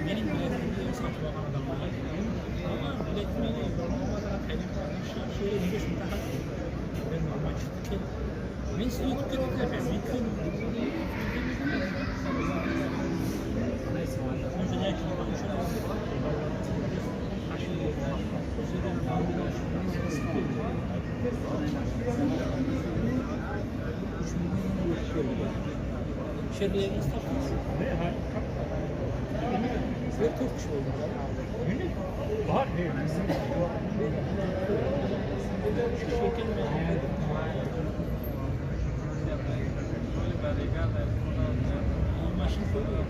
Benim ürettiğim saçma adamlar ama üretmeyi şöyle bir şey daha ben normal çıktı. Ben size YouTube'da yapıyorum. Neyse önceden Şeriye istasyonu. Ve Türk kişi oldu. Var değil mi? Şişeken mi? Maşın koyuyor.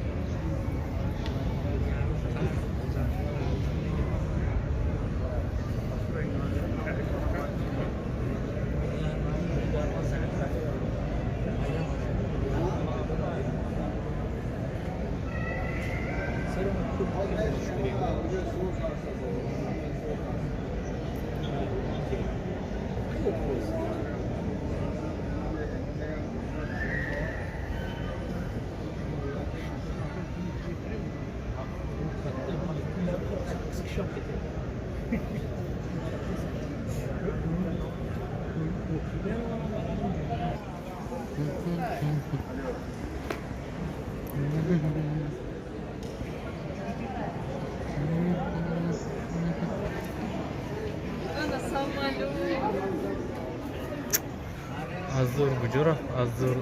Azur bujura, azur.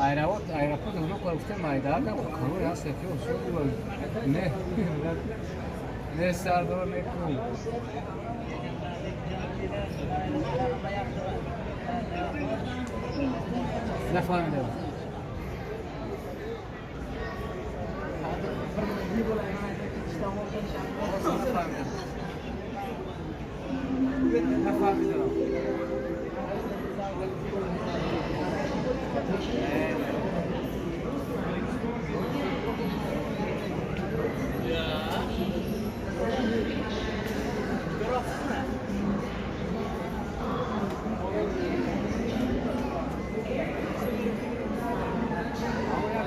Aeroporto no para usted maidada o calor ya se que o sul ne sardo ne ku la famiglia la famiglia